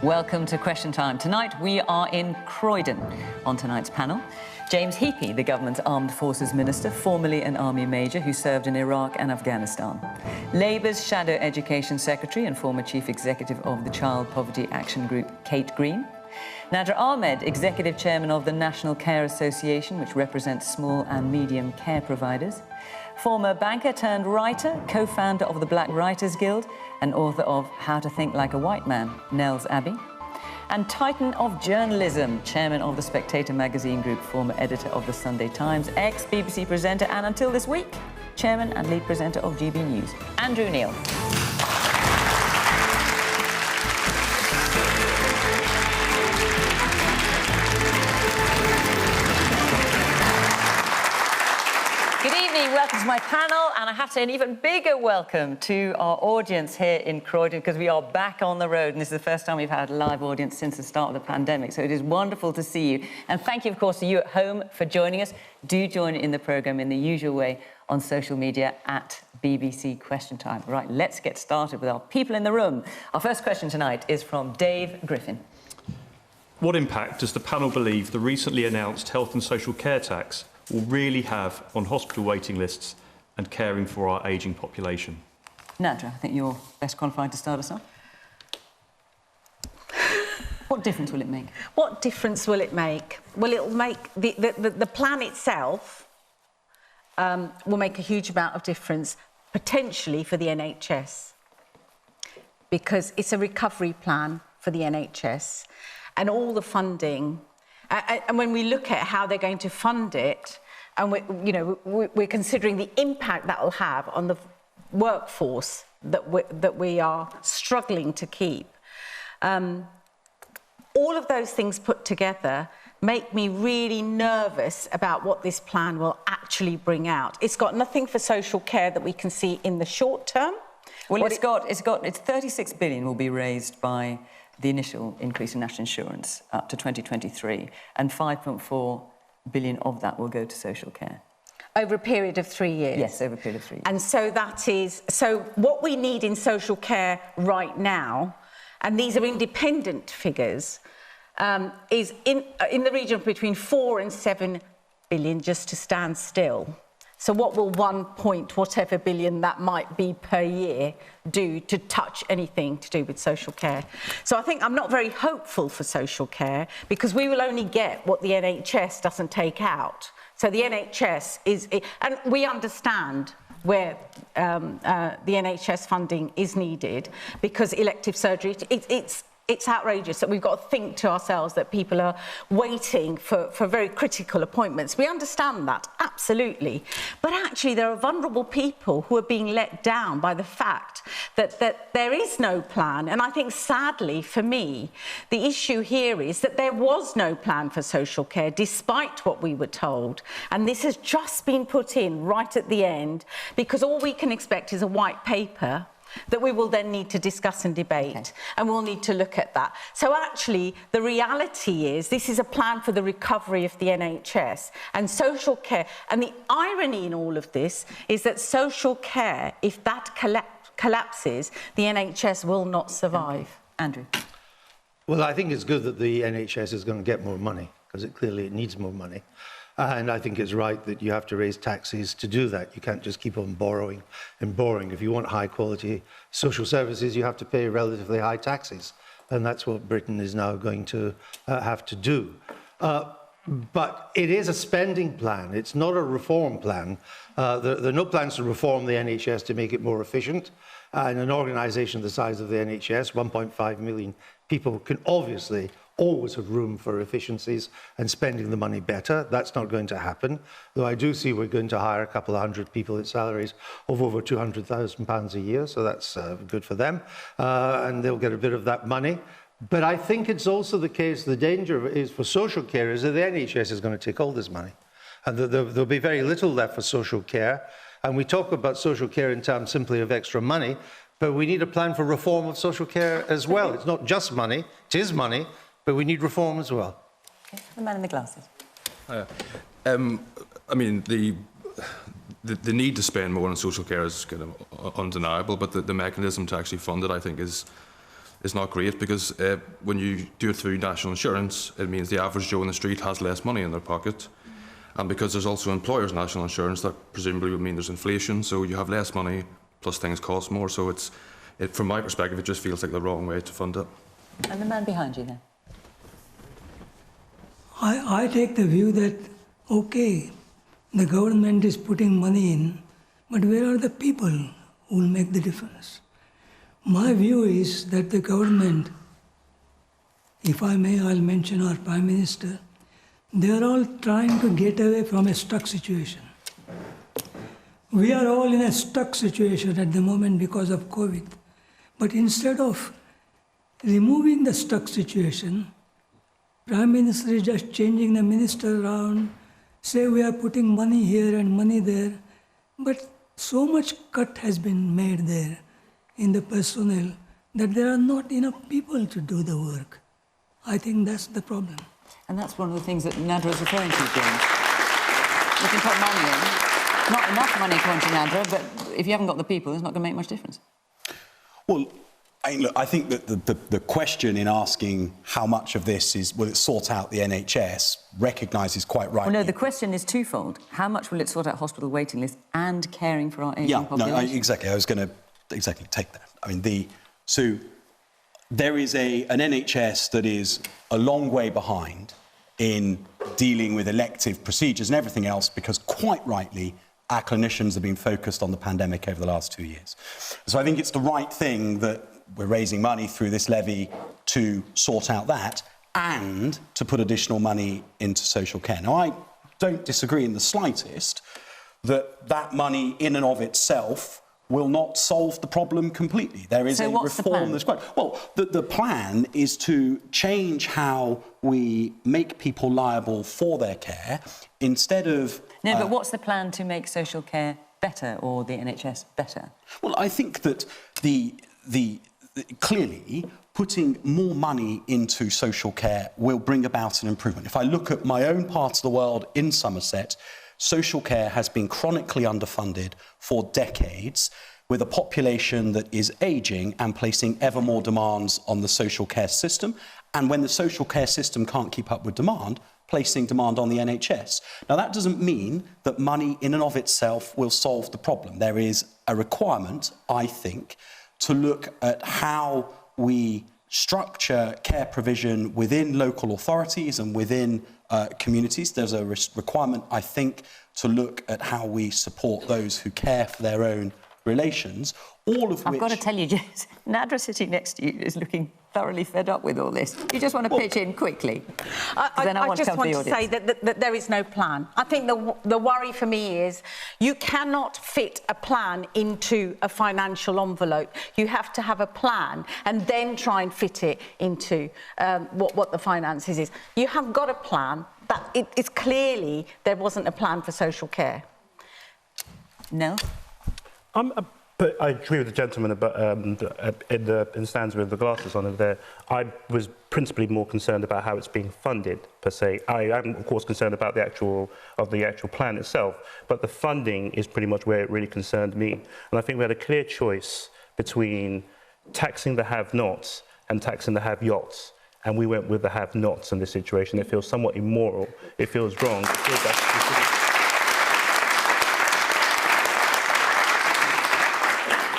Welcome to Question Time. Tonight we are in Croydon. On tonight's panel, James Heappey, the government's Armed Forces Minister, formerly an Army Major who served in Iraq and Afghanistan. Labour's Shadow Education Secretary and former Chief Executive of the Child Poverty Action Group, Kate Green. Nadra Ahmed, Executive Chairman of the National Care Association, which represents small and medium care providers. Former banker turned writer, co-founder of the Black Writers Guild, and author of How to Think Like a White Man, Nels, Abbey. And Titan of Journalism, Chairman of the Spectator Magazine Group, former editor of the Sunday Times, ex-BBC presenter, and until this week, Chairman and lead presenter of GB News, Andrew Neil. Welcome to my panel, and I have to say an even bigger welcome to our audience here in Croydon, because we are back on the road, and this is the first time we've had a live audience since the start of the pandemic, so it is wonderful to see you. And thank you, of course, to you at home for joining us. Do join in the programme in the usual way on social media at BBC Question Time. Right, let's get started with our people in the room. Our first question tonight is from Dave Griffin. What impact does the panel believe the recently announced health and social care tax will really have on hospital waiting lists and caring for our ageing population? Nadra, I think you're best qualified to start us off. What difference will it make? What difference will it make? Well, it'll make... The plan itself will make a huge amount of difference, potentially for the NHS, because it's a recovery plan for the NHS, and all the funding... And when we look at how they're going to fund it, and we're considering the impact that will have on the workforce that we are struggling to keep, all of those things put together make me really nervous about what this plan will actually bring out. It's got nothing for social care that we can see in the short term. Well, it's 36 billion will be raised by the initial increase in national insurance up to 2023, and 5.4 billion of that will go to social care. Over a period of 3 years? Yes, over a period of 3 years. And so so what we need in social care right now, and these are independent figures, is in the region of between 4 and 7 billion just to stand still. So what will 1 point whatever billion that might be per year do to touch anything to do with social care? So I think I'm not very hopeful for social care, because we will only get what the NHS doesn't take out. So the NHS is... And we understand where the NHS funding is needed, because elective surgery, it's outrageous that we've got to think to ourselves that people are waiting for very critical appointments. We understand that, absolutely. But actually, there are vulnerable people who are being let down by the fact that there is no plan. And I think, sadly, for me, the issue here is that there was no plan for social care, despite what we were told. And this has just been put in right at the end, because all we can expect is a white paper that we will then need to discuss and debate, okay. And we'll need to look at that. So actually, the reality is this is a plan for the recovery of the NHS and social care. And the irony in all of this is that social care, if that collapses, the NHS will not survive. Okay. Andrew. Well, I think it's good that the NHS is going to get more money, because clearly it needs more money. And I think it's right that you have to raise taxes to do that. You can't just keep on borrowing and borrowing. If you want high-quality social services, you have to pay relatively high taxes. And that's what Britain is now going to have to do. But it is a spending plan. It's not a reform plan. There are no plans to reform the NHS to make it more efficient. And an organisation the size of the NHS, 1.5 million people, can obviously always have room for efficiencies and spending the money better. That's not going to happen, though I do see we're going to hire a couple of hundred people at salaries of over £200,000 a year, so that's good for them, and they'll get a bit of that money. But I think it's also the case, the danger is for social care is that the NHS is going to take all this money, and there'll be very little left for social care. And we talk about social care in terms simply of extra money, but we need a plan for reform of social care as well. It's not just money, it is money, but we need reform as well. Okay. The man in the glasses. I mean, the need to spend more on social care is kind of undeniable, but the mechanism to actually fund it, I think, is is not great, because when you do it through national insurance, it means the average Joe in the street has less money in their pocket. And because there's also employers' national insurance, that presumably would mean there's inflation, so you have less money, plus things cost more. So from my perspective, it just feels like the wrong way to fund it. And the man behind you then? I take the view that, okay, the government is putting money in, but where are the people who will make the difference? My view is that the government, if I may, I'll mention our Prime Minister, they are all trying to get away from a stuck situation. We are all in a stuck situation at the moment because of COVID. But instead of removing the stuck situation, Prime Minister is just changing the minister around, say we are putting money here and money there, but so much cut has been made there in the personnel that there are not enough people to do the work. I think that's the problem. And that's one of the things that Nadra is referring to, James. You can put money in, not enough money according to Nadra, but if you haven't got the people, it's not going to make much difference. Well, I think that the question in asking how much of this will it sort out the NHS recognises quite rightly... Well, no, the question is twofold. How much will it sort out hospital waiting lists and caring for our ageing population? Yeah, no, exactly. I was going to take that. I mean, so there is an NHS that is a long way behind in dealing with elective procedures and everything else, because quite rightly, our clinicians have been focused on the pandemic over the last 2 years. So I think it's the right thing that we're raising money through this levy to sort out that and to put additional money into social care. Now, I don't disagree in the slightest that money in and of itself will not solve the problem completely. There is a reform that's quite... Well, the plan is to change how we make people liable for their care instead of... No, but what's the plan to make social care better, or the NHS better? Well, I think that clearly putting more money into social care will bring about an improvement. If I look at my own part of the world in Somerset, social care has been chronically underfunded for decades, with a population that is ageing and placing ever more demands on the social care system. And when the social care system can't keep up with demand, placing demand on the NHS. Now, that doesn't mean that money in and of itself will solve the problem. There is a requirement, I think, to look at how we structure care provision within local authorities and within communities. There's a requirement, I think, to look at how we support those who care for their own relations, all of which... I've got to tell you, James, Nadra sitting next to you is looking thoroughly fed up with all this. You just want to pitch in quickly? I just want to say that there is no plan. I think the worry for me is you cannot fit a plan into a financial envelope. You have to have a plan and then try and fit it into what the finances is. You have got a plan, but it's clearly there wasn't a plan for social care. Nels? But I agree with the gentleman about in the stands with the glasses on over there. I was principally more concerned about how it's being funded per se. I am of course concerned about the actual plan itself, but the funding is pretty much where it really concerned me. And I think we had a clear choice between taxing the have-nots and taxing the have-yots. And we went with the have-nots in this situation. It feels somewhat immoral. It feels wrong. It feels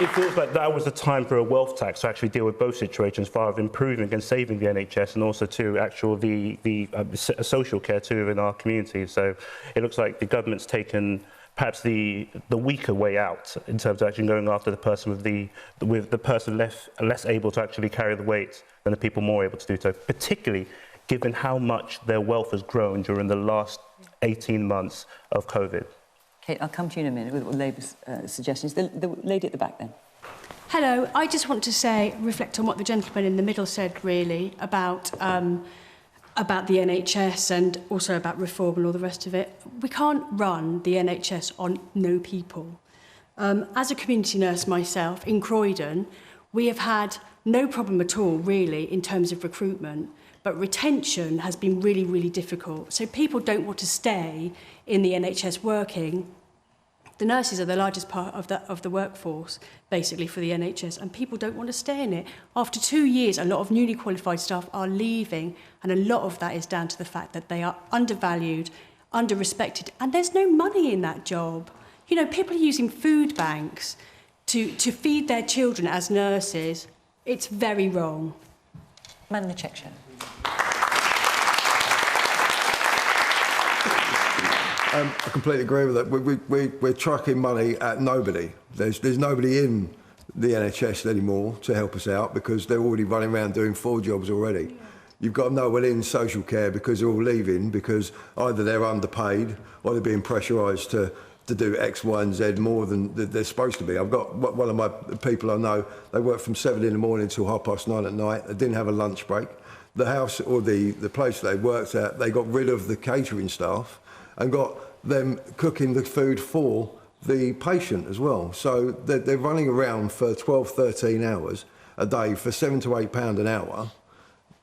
It feels like that was the time for a wealth tax to actually deal with both situations, far of improving and saving the NHS, and also to the social care too in our community. So it looks like the government's taken perhaps the weaker way out in terms of actually going after the person with the person less able to actually carry the weight than the people more able to do so, particularly given how much their wealth has grown during the last 18 months of COVID. Kate, I'll come to you in a minute with Labour's suggestions. The lady at the back then. Hello. I just want to reflect on what the gentleman in the middle said, really, about the NHS and also about reform and all the rest of it. We can't run the NHS on no people. As a community nurse myself, in Croydon, we have had no problem at all, really, in terms of recruitment, but retention has been really, really difficult. So people don't want to stay in the NHS working. The nurses are the largest part of the workforce, basically, for the NHS, and people don't want to stay in it. After 2 years, a lot of newly qualified staff are leaving, and a lot of that is down to the fact that they are undervalued, under-respected, and there's no money in that job. You know, people are using food banks to feed their children as nurses. It's very wrong. Man in the check shirt. I completely agree with that. We're trucking money at nobody. There's nobody in the NHS anymore to help us out because they're already running around doing 4 jobs already. Yeah. You've got no one in social care because they're all leaving because either they're underpaid or they're being pressurised to do X, Y and Z more than they're supposed to be. I've got one of my people I know, they work from 7 in the morning till 9:30 at night. They didn't have a lunch break. The house or the place they worked at, they got rid of the catering staff and got them cooking the food for the patient as well. So they're running around for 12, 13 hours a day for £7 to £8 an hour,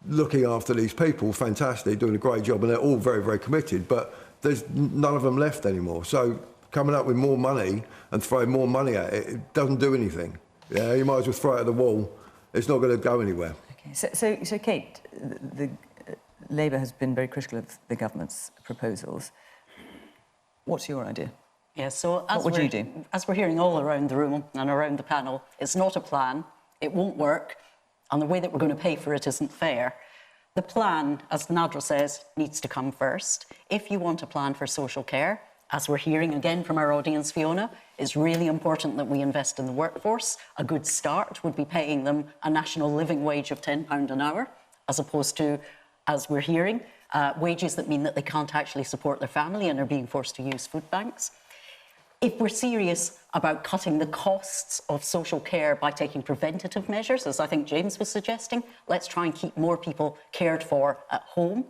looking after these people, fantastic, doing a great job, and they're all very, very committed, but there's none of them left anymore. So coming up with more money and throwing more money at it, it doesn't do anything. Yeah, you might as well throw it at the wall. It's not going to go anywhere. Okay, so Kate, the Labour has been very critical of the government's proposals. What's your idea? Yeah, so what would you do? As we're hearing all around the room and around the panel, it's not a plan, it won't work, and the way that we're going to pay for it isn't fair. The plan, as Nadra says, needs to come first. If you want a plan for social care, as we're hearing again from our audience, Fiona, it's really important that we invest in the workforce. A good start would be paying them a national living wage of £10 an hour, as opposed to, as we're hearing, wages that mean that they can't actually support their family and are being forced to use food banks. If we're serious about cutting the costs of social care by taking preventative measures, as I think James was suggesting, let's try and keep more people cared for at home.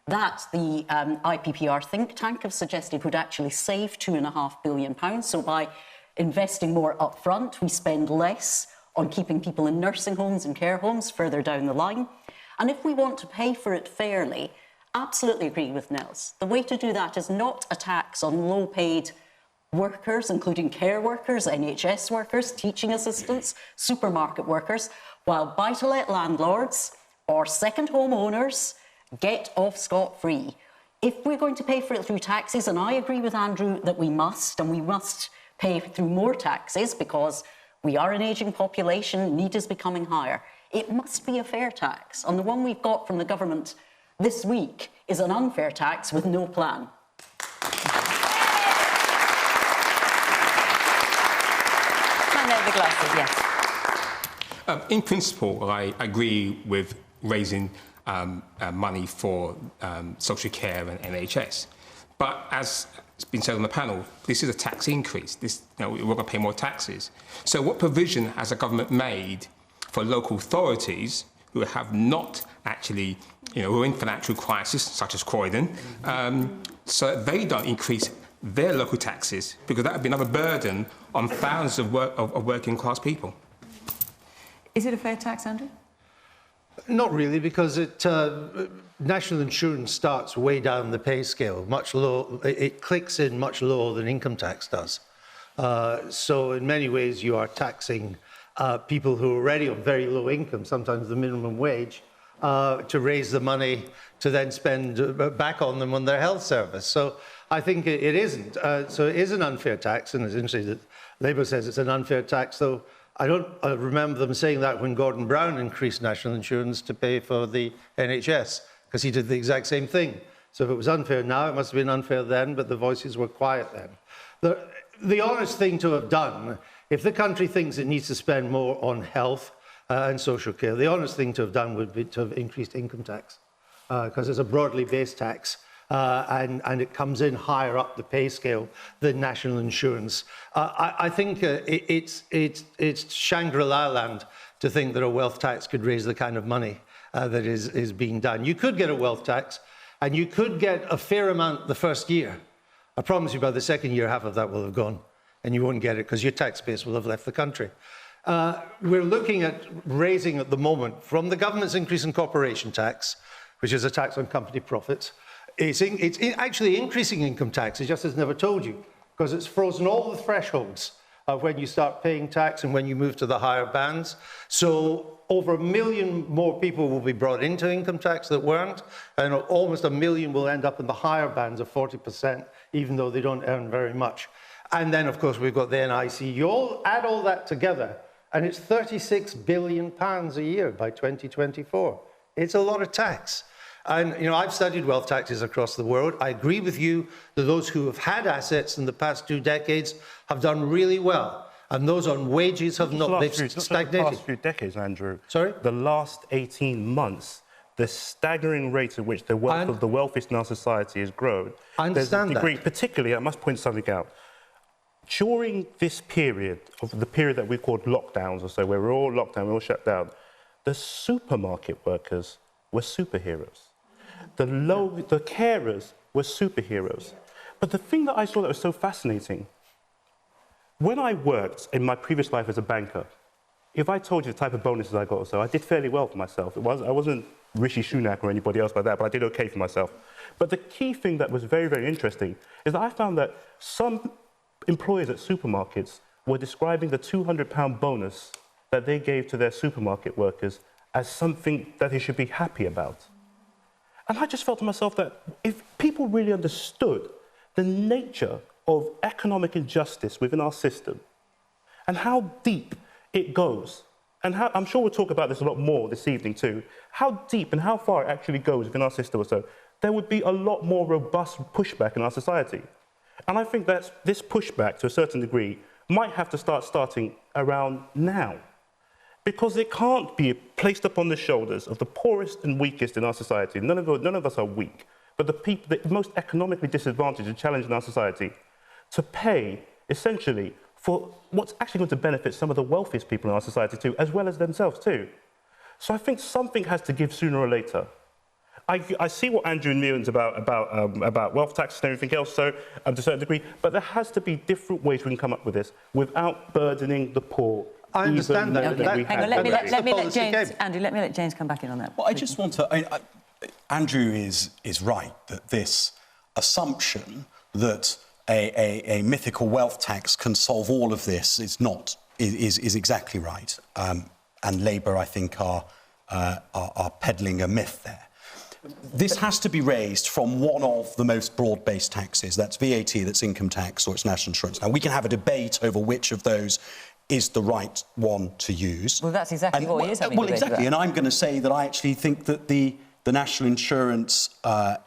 That, the IPPR think tank have suggested, would actually save £2.5 billion. So by investing more upfront, we spend less on keeping people in nursing homes and care homes further down the line. And if we want to pay for it fairly, absolutely agree with Nels. The way to do that is not a tax on low-paid workers, including care workers, NHS workers, teaching assistants, supermarket workers, while buy-to-let landlords or second home owners get off scot-free. If we're going to pay for it through taxes, and I agree with Andrew that we must pay through more taxes because we are an ageing population, need is becoming higher. It must be a fair tax. And the one we've got from the government this week is an unfair tax with no plan. The glasses, yes. In principle, I agree with raising money for social care and NHS. But as it's been said on the panel, this is a tax increase. We're going to pay more taxes. So what provision has the government made for local authorities who have not actually, who are in financial crisis, such as Croydon, so that they don't increase their local taxes, because that would be another burden on thousands of working class people? Is it a fair tax, Andrew? Not really, because national insurance starts way down the pay scale, much low. It clicks in much lower than income tax does. So in many ways, you are taxing people who are already on very low income, sometimes the minimum wage, to raise the money to then spend back on them on their health service. So I think it isn't. So it is an unfair tax, and it's interesting that Labour says it's an unfair tax, though I don't remember them saying that when Gordon Brown increased national insurance to pay for the NHS, because he did the exact same thing. So if it was unfair now, it must have been unfair then, but the voices were quiet then. The honest thing to have done, if the country thinks it needs to spend more on health and social care, the honest thing to have done would be to have increased income tax, because it's a broadly based tax. And it comes in higher up the pay scale than national insurance. I think it's Shangri-La land to think that a wealth tax could raise the kind of money that is being done. You could get a wealth tax, and you could get a fair amount the first year. I promise you by the second year, half of that will have gone, and you won't get it because your tax base will have left the country. We're looking at raising at the moment, from the government's increase in corporation tax, which is a tax on company profits, it's actually increasing income tax. It just has never told you. because it's frozen all the thresholds of when you start paying tax and when you move to the higher bands. So over 1 million more people will be brought into income tax that weren't, and almost 1 million will end up in the higher bands of 40%, even though they don't earn very much. And then, of course, we've got the NIC. You all add all that together, and it's £36 billion a year by 2024. It's a lot of tax. And, you know, I've studied wealth taxes across the world. I agree with you that those who have had assets in the past 2 decades have done really well. And those on wages have not, they've stagnated. The last few decades, Andrew. Sorry? The last 18 months, the staggering rate at which the wealth of the wealthiest in our society has grown. I understand that. Particularly, I must point something out. During this period, of the period that we called lockdowns or so, where we're all locked down, we're all shut down, the supermarket workers were superheroes. The carers were superheroes. But the thing that I saw that was so fascinating, when I worked in my previous life as a banker, if I told you the type of bonuses I got or so, I did fairly well for myself. I wasn't Rishi Sunak or anybody else like that, but I did okay for myself. But the key thing that was very, very interesting is that I found that some employers at supermarkets were describing the £200 bonus that they gave to their supermarket workers as something that they should be happy about. And I just felt to myself that if people really understood the nature of economic injustice within our system and how deep it goes, and how, I'm sure we'll talk about this a lot more this evening too, how deep and how far it actually goes within our system or so, there would be a lot more robust pushback in our society. And I think that this pushback, to a certain degree, might have to starting around now. Because it can't be placed upon the shoulders of the poorest and weakest in our society. None of us are weak, but the people, the most economically disadvantaged and challenged in our society, to pay, essentially, for what's actually going to benefit some of the wealthiest people in our society too, as well as themselves too. So I think something has to give sooner or later. I see what Andrew and Miriam's about wealth taxes and everything else, so to a certain degree, but there has to be different ways we can come up with this without burdening the poor. I understand that. Okay. Hang on, let me let James, Andrew, let me let James come back in on that. Well, I just want to... Andrew is right that this assumption that a mythical wealth tax can solve all of this is exactly right. And Labour, I think, are peddling a myth there. This has to be raised from one of the most broad-based taxes. That's VAT, that's income tax, or it's national insurance. Now, we can have a debate over which of those is the right one to use. Well, that's exactly what he is having a debate exactly, about. and I'm going to say that I actually think that the national insurance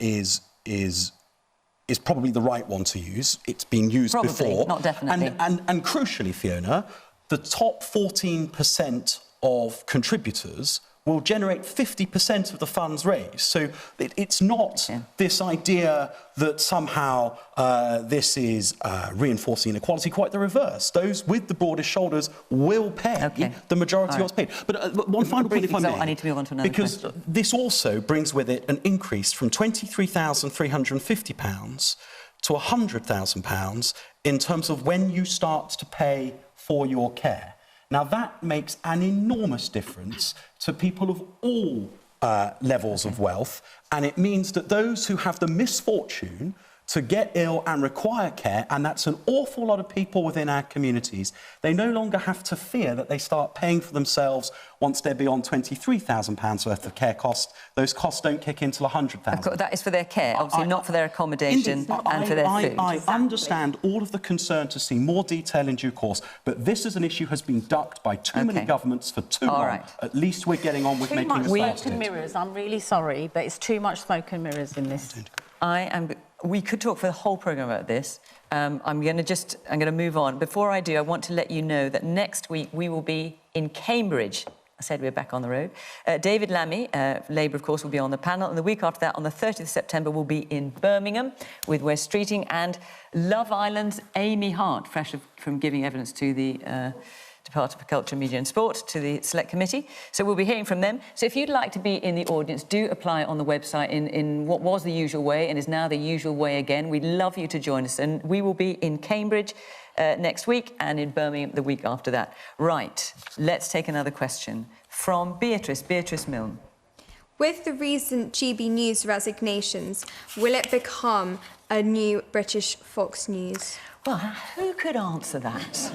is probably the right one to use. It's been used before. Not definitely. And crucially, Fiona, the top 14% of contributors will generate 50% of the funds raised. So it's not this idea that somehow this is reinforcing inequality, quite the reverse. Those with the broadest shoulders will pay the majority of what's paid. But one final point, if I may, I need to move on to another because question. This also brings with it an increase from £23,350 to £100,000 in terms of when you start to pay for your care. Now, that makes an enormous difference to people of all levels of wealth, and it means that those who have the misfortune to get ill and require care, and that's an awful lot of people within our communities, they no longer have to fear that they start paying for themselves once they're beyond £23,000 worth of care costs. Those costs don't kick in till £100,000. That is for their care, obviously, not for their accommodation and for their food. I understand all of the concern to see more detail in due course, but this as an issue has been ducked by too many governments for too long. Right. At least we're getting on with making it smoke and mirrors. I'm really sorry, but it's too much smoke and mirrors in this. We could talk for the whole programme about this. I'm going to move on. Before I do, I want to let you know that next week we will be in Cambridge. I said we're back on the road. David Lammy, Labour, of course, will be on the panel. And the week after that, on the 30th of September, we'll be in Birmingham with Wes Streeting and Love Island's Amy Hart, fresh from giving evidence to the Department of Culture, Media and Sport, to the Select Committee. So we'll be hearing from them. So if you'd like to be in the audience, do apply on the website in what was the usual way and is now the usual way again. We'd love you to join us. And we will be in Cambridge next week and in Birmingham the week after that. Right, let's take another question from Beatrice Milne. With the recent GB News resignations, will it become a new British Fox News? Well, who could answer that?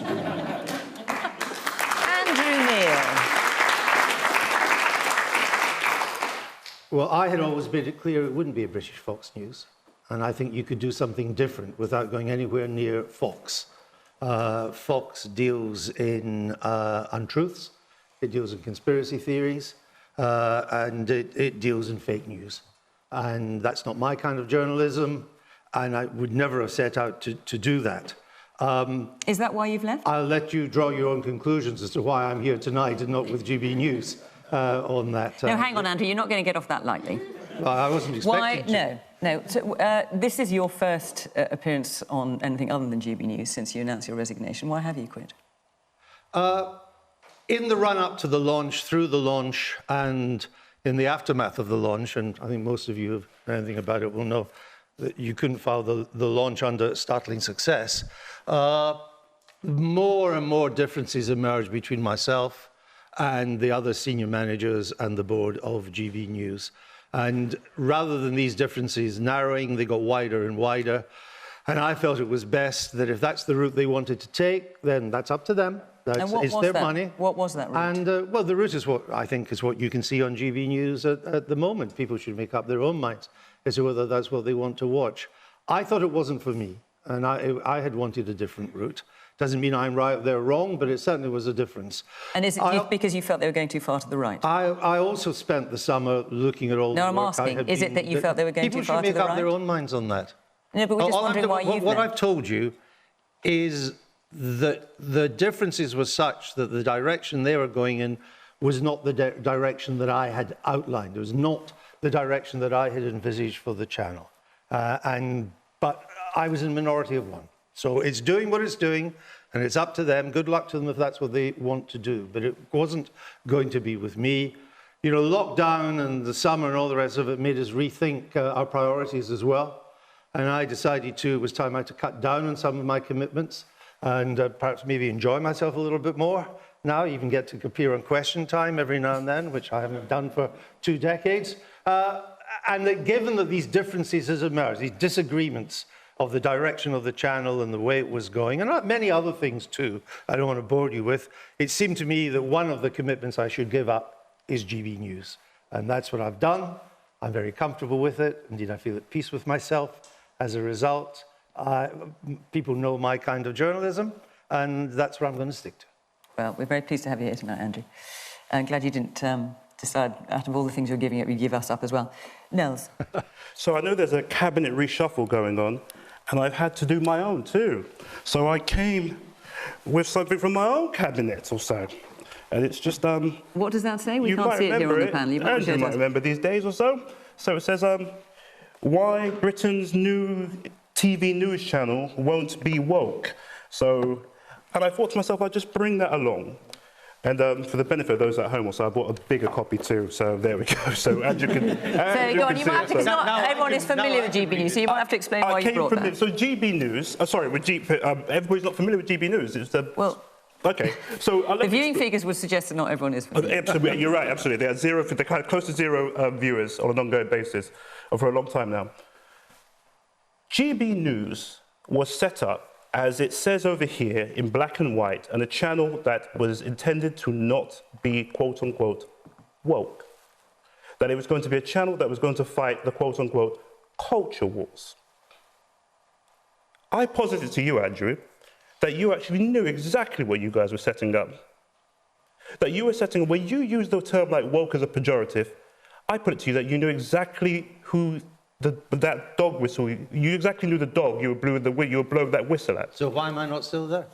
Andrew Neil. Well, I had always made it clear it wouldn't be a British Fox News. And I think you could do something different without going anywhere near Fox. Fox deals in untruths, it deals in conspiracy theories, and it deals in fake news. And that's not my kind of journalism, and I would never have set out to do that. Is that why you've left? I'll let you draw your own conclusions as to why I'm here tonight and not with GB News on that. No, hang on, Andrew, you're not going to get off that lightly. Well, I wasn't expecting to. No. So, this is your first appearance on anything other than GB News since you announced your resignation. Why have you quit? In the run-up to the launch, through the launch, and in the aftermath of the launch, and I think most of you who know anything about it will know that you couldn't file the launch under startling success, more and more differences emerged between myself and the other senior managers and the board of GB News. And rather than these differences narrowing, they got wider and wider. And I felt it was best that if that's the route they wanted to take, then that's up to them. It's their money. What was that route? And, well, the route is what I think is what you can see on GB News at the moment. People should make up their own minds as to whether that's what they want to watch. I thought it wasn't for me, and I had wanted a different route. Doesn't mean I'm right, they're wrong, but it certainly was a difference. And is it because you felt they were going too far to the right? I also spent the summer looking at all the work I'm asking, is it that you felt they were going too far to the right? People should make up their own minds on that. No, but we're just wondering why you've What I've told you is that the differences were such that the direction they were going in was not the direction that I had outlined. It was not the direction that I had envisaged for the channel. But I was in a minority of one. So it's doing what it's doing, and it's up to them. Good luck to them if that's what they want to do. But it wasn't going to be with me. You know, lockdown and the summer and all the rest of it made us rethink our priorities as well. And I decided it was time I had to cut down on some of my commitments and perhaps maybe enjoy myself a little bit more. Now, even get to appear on Question Time every now and then, which I haven't done for 2 decades. And that given that these differences has emerged, these disagreements of the direction of the channel and the way it was going, and many other things too, I don't want to bore you with, it seemed to me that one of the commitments I should give up is GB News. And that's what I've done. I'm very comfortable with it. Indeed, I feel at peace with myself as a result. People know my kind of journalism, and that's what I'm going to stick to. Well, we're very pleased to have you here tonight, Andrew. I'm glad you didn't decide, out of all the things you're giving up, you give us up as well. Nels. So I know there's a cabinet reshuffle going on, and I've had to do my own too. So I came with something from my own cabinet or so. And it's just... what does that say? We can't see it here on the panel. You might remember these days or so. So it says, why Britain's new TV news channel won't be woke. So, and I thought to myself, I'd just bring that along. And for the benefit of those at home, also, I bought a bigger copy too. So there we go. So Andrew can. So go on. You might have to. Because not everyone is familiar with GB News, so you might have to explain why you brought that. So GB News. Sorry, with everybody's not familiar with GB News. It's the okay. So the viewing figures would suggest that not everyone is familiar. Absolutely, you're right. Absolutely, they are zero. They're kind of close to 0 viewers on an ongoing basis for a long time now. GB News was set up, as it says over here, in black and white, and a channel that was intended to not be, quote-unquote, woke. That it was going to be a channel that was going to fight the, quote-unquote, culture wars. I posited to you, Andrew, that you actually knew exactly what you guys were setting up. That you were setting up, when you used the term like woke as a pejorative, I put it to you that you knew exactly who that dog whistle, you exactly knew the dog you were blowing that whistle at. So why am I not still there?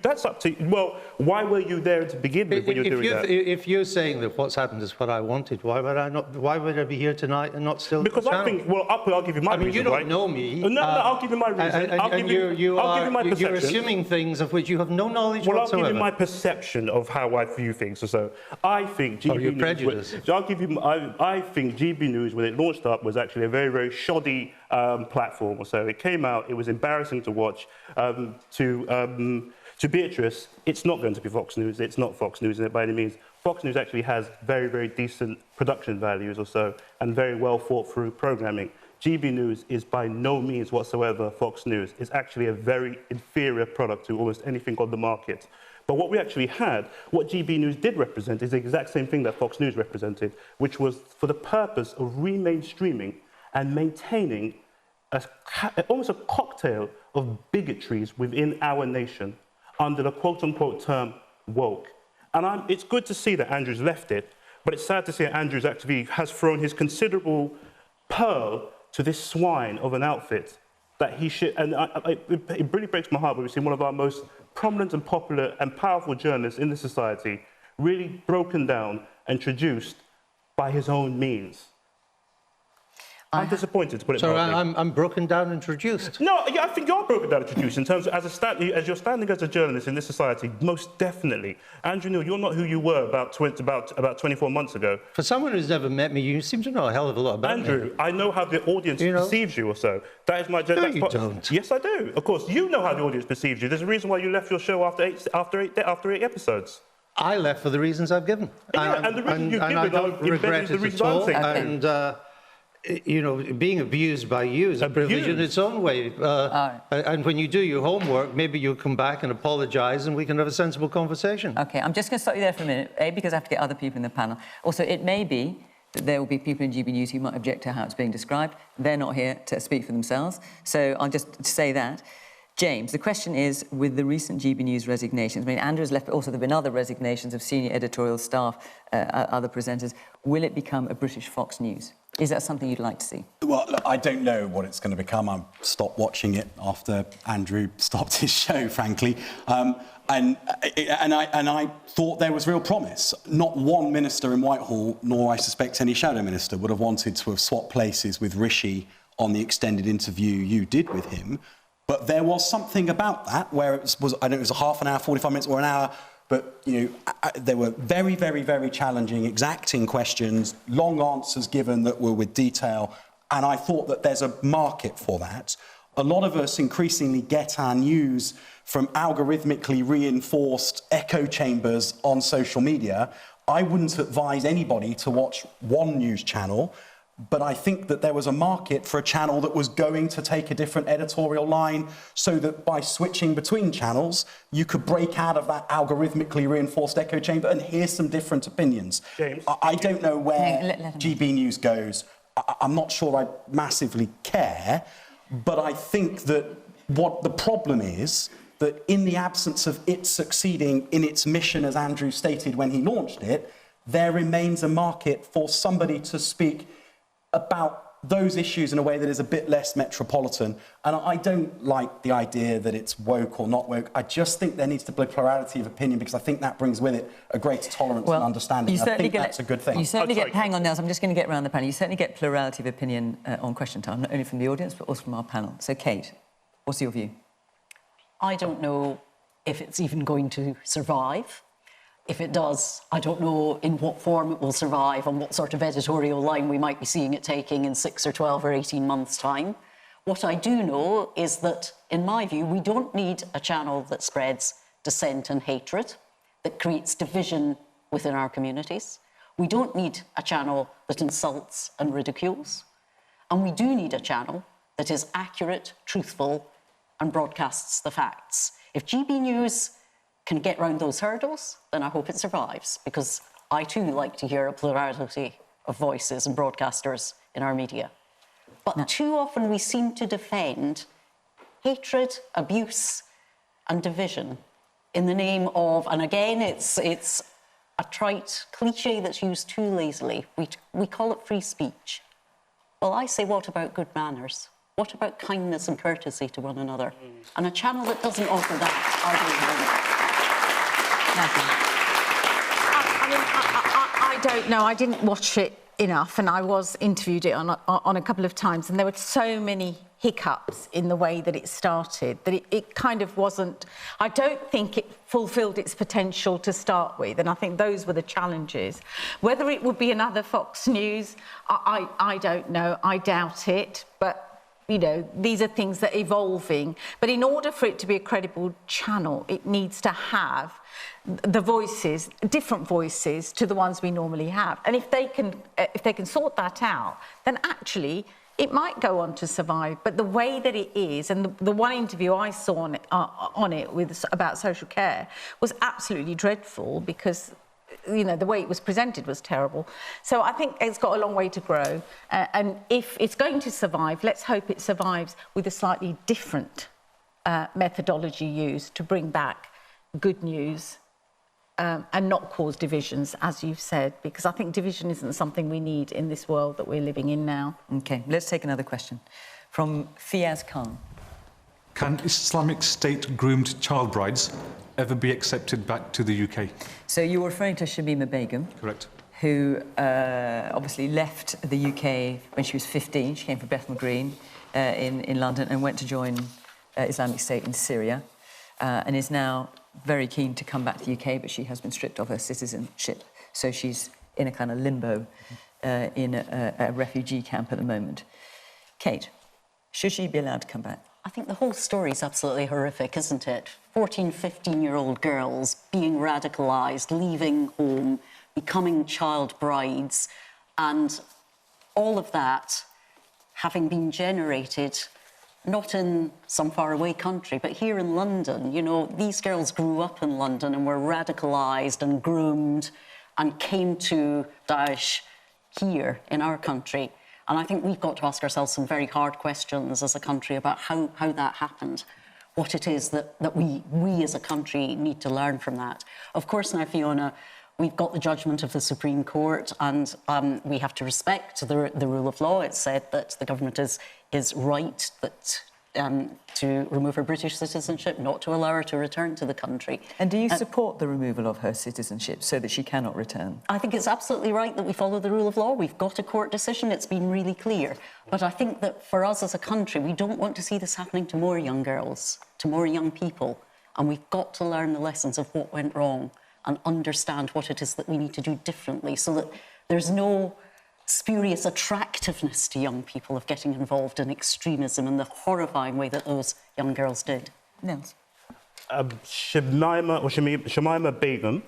That's up to you. Well, why were you there to begin with when you're doing that? If you're saying that what's happened is what I wanted, why would I not? Why would I be here tonight and not still? Because I think, well, I'll give you my reason. You don't know me. No, I'll give you my reason. I'll give you my perception. You're assuming things of which you have no knowledge whatsoever. Well, I'll give you my perception of how I view things. So I think GB News. I think GB News, when it launched up, was actually a very, very shoddy platform. So it came out. It was embarrassing to watch. To Beatrice, it's not going to be Fox News. It's not Fox News by any means. Fox News actually has very, very decent production values or so, and very well thought through programming. GB News is by no means whatsoever Fox News. It's actually a very inferior product to almost anything on the market. But what we actually had, what GB News did represent, is the exact same thing that Fox News represented, which was for the purpose of re-mainstreaming and maintaining almost a cocktail of bigotries within our nation under the quote-unquote term woke. And it's good to see that Andrew's left it, but it's sad to see that Andrew's actually has thrown his considerable pearl to this swine of an outfit that he should, and it really breaks my heart when we've seen one of our most prominent and popular and powerful journalists in the society really broken down and traduced by his own means. I'm disappointed, to put it mildly. So I'm broken down and traduced? No, yeah, I think you're broken down and traduced in terms of as you're standing as a journalist in this society, most definitely. Andrew Neil, you're not who you were about 24 months ago. For someone who's never met me, you seem to know a hell of a lot about me. Andrew, I know how the audience perceives you or so. That is my... No, you don't. Yes, I do. Of course, you know how the audience perceives you. There's a reason why you left your show after eight episodes. I left for the reasons I've given. Yeah, and the reasons you've given I don't regret it at all. And, you know, being abused by you is a privilege in its own way. And when you do your homework, maybe you'll come back and apologise and we can have a sensible conversation. OK, I'm just going to stop you there for a minute, A, because I have to get other people in the panel. Also, it may be that there will be people in GB News who might object to how it's being described. They're not here to speak for themselves, so I'll just say that. James, the question is, with the recent GB News resignations, I mean, Andrew has left, but also there have been other resignations of senior editorial staff, other presenters. Will it become a British Fox News? Is that something you'd like to see? Well, look, I don't know what it's going to become. I stopped watching it after Andrew stopped his show, frankly. And I thought there was real promise. Not one minister in Whitehall, nor I suspect any shadow minister, would have wanted to have swapped places with Rishi on the extended interview you did with him. But there was something about that where it was I don't know, it was a half an hour, 45 minutes or an hour, but, you know, there were very, very, very challenging, exacting questions, long answers given that were with detail, and I thought that there's a market for that. A lot of us increasingly get our news from algorithmically reinforced echo chambers on social media. I wouldn't advise anybody to watch one news channel, but I think that there was a market for a channel that was going to take a different editorial line so that by switching between channels, you could break out of that algorithmically reinforced echo chamber and hear some different opinions. James? I don't know where GB News goes. I'm not sure I massively care, but I think that what the problem is that in the absence of it succeeding in its mission, as Andrew stated when he launched it, there remains a market for somebody to speak about those issues in a way that is a bit less metropolitan. And I don't like the idea that it's woke or not woke. I just think there needs to be a plurality of opinion because I think that brings with it a greater tolerance and understanding. I think that's a good thing. You certainly get... Hang on, Nels, I'm just going to get around the panel. You certainly get plurality of opinion on Question Time, not only from the audience, but also from our panel. So, Kate, what's your view? I don't know if it's even going to survive. If it does, I don't know in what form it will survive and what sort of editorial line we might be seeing it taking in 6 or 12 or 18 months' time. What I do know is that, in my view, we don't need a channel that spreads dissent and hatred, that creates division within our communities. We don't need a channel that insults and ridicules. And we do need a channel that is accurate, truthful, and broadcasts the facts. If GB News can get round those hurdles, then I hope it survives, because I too like to hear a plurality of voices and broadcasters in our media. But too often we seem to defend hatred, abuse and division in the name of, and again it's a trite cliche that's used too lazily, we call it free speech. Well, I say, what about good manners? What about kindness and courtesy to one another? And a channel that doesn't offer that, I don't know. I don't know. I didn't watch it enough, and I was interviewed it on a couple of times, and there were so many hiccups in the way that it started that it kind of wasn't... I don't think it fulfilled its potential to start with, and I think those were the challenges. Whether it would be another Fox News, I don't know. I doubt it, but you know, these are things that are evolving. But in order for it to be a credible channel, it needs to have the voices, different voices to the ones we normally have. And if they can sort that out, then actually it might go on to survive. But the way that it is, and the one interview I saw on it about social care was absolutely dreadful, because you know, the way it was presented was terrible. So I think it's got a long way to grow. And if it's going to survive, let's hope it survives with a slightly different methodology used to bring back good news and not cause divisions, as you've said, because I think division isn't something we need in this world that we're living in now. OK, let's take another question from Fiaz Khan. Can Islamic State-groomed child brides ever be accepted back to the UK? So you're referring to Shamima Begum. Correct. Who obviously left the UK when she was 15. She came from Bethnal Green in London and went to join Islamic State in Syria and is now very keen to come back to the UK, but she has been stripped of her citizenship. So she's in a kind of limbo in a refugee camp at the moment. Kate, should she be allowed to come back? I think the whole story is absolutely horrific, isn't it? 14, 15-year-old girls being radicalised, leaving home, becoming child brides, and all of that having been generated not in some faraway country, but here in London. You know, these girls grew up in London and were radicalised and groomed and came to Daesh here in our country. And I think we've got to ask ourselves some very hard questions as a country about how that happened, what it is that we as a country need to learn from that. Of course, now, Fiona, we've got the judgment of the Supreme Court, and we have to respect the rule of law. It's said that the government is right that to remove her British citizenship, not to allow her to return to the country. And do you support the removal of her citizenship so that she cannot return? I think it's absolutely right that we follow the rule of law. We've got a court decision. It's been really clear. But I think that for us as a country, we don't want to see this happening to more young girls, to more young people. And we've got to learn the lessons of what went wrong and understand what it is that we need to do differently so that there's no spurious attractiveness to young people of getting involved in extremism in the horrifying way that those young girls did. Nels. Shamima Begum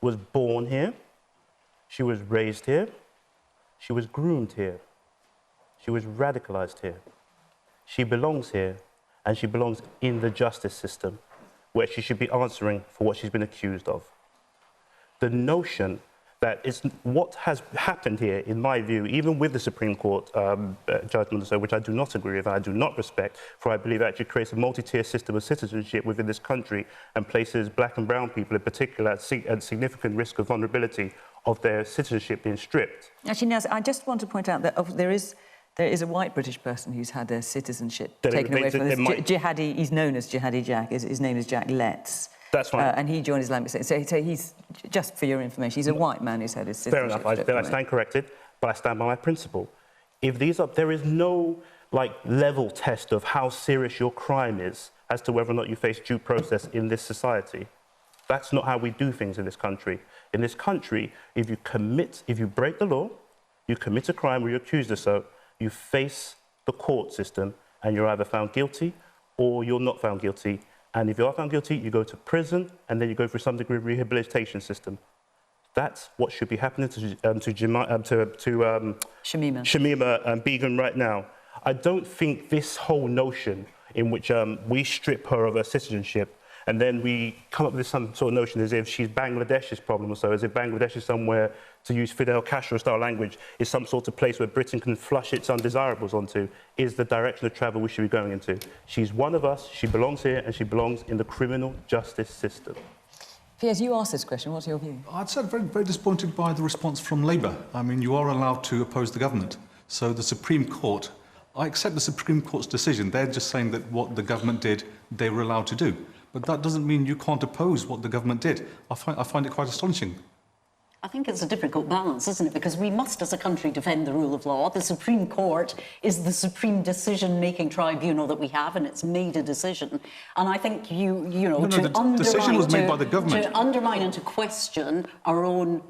was born here, she was raised here, she was groomed here, she was radicalised here. She belongs here, and she belongs in the justice system, where she should be answering for what she's been accused of. The notion that is what has happened here, in my view, even with the Supreme Court judgment, so, which I do not agree with, and I do not respect, for I believe it actually creates a multi-tier system of citizenship within this country and places black and brown people in particular at significant risk of vulnerability of their citizenship being stripped. Actually, Nels, I just want to point out that there is a white British person who's had their citizenship taken away from this. Jihadi, he's known as Jihadi Jack. His name is Jack Letts. That's right. And he joined Islamic State. So he's, just for your information, he's a white man who's had his citizenship. Fair enough. I stand corrected, but I stand by my principle. If these are, there is no level test of how serious your crime is as to whether or not you face due process in this society. That's not how we do things in this country. In this country, if you break the law, you commit a crime or you're accused of so, you face the court system and you're either found guilty or you're not found guilty. And if you are found guilty, you go to prison, and then you go through some degree of rehabilitation system. That's what should be happening to Shamima Begum right now. I don't think this whole notion in which we strip her of her citizenship and then we come up with some sort of notion as if she's Bangladesh's problem or so, as if Bangladesh is somewhere, to use Fidel Castro-style language, is some sort of place where Britain can flush its undesirables onto, is the direction of travel we should be going into. She's one of us, she belongs here, and she belongs in the criminal justice system. Piers, you asked this question. What's your view? I'd say very, very disappointed by the response from Labour. I mean, you are allowed to oppose the government. So the Supreme Court, I accept the Supreme Court's decision. They're just saying that what the government did, they were allowed to do. But that doesn't mean you can't oppose what the government did. I find it quite astonishing. I think it's a difficult balance, isn't it? Because we must, as a country, defend the rule of law. The Supreme Court is the supreme decision-making tribunal that we have, and it's made a decision. And I think the decision was made by the government. To undermine and to question our own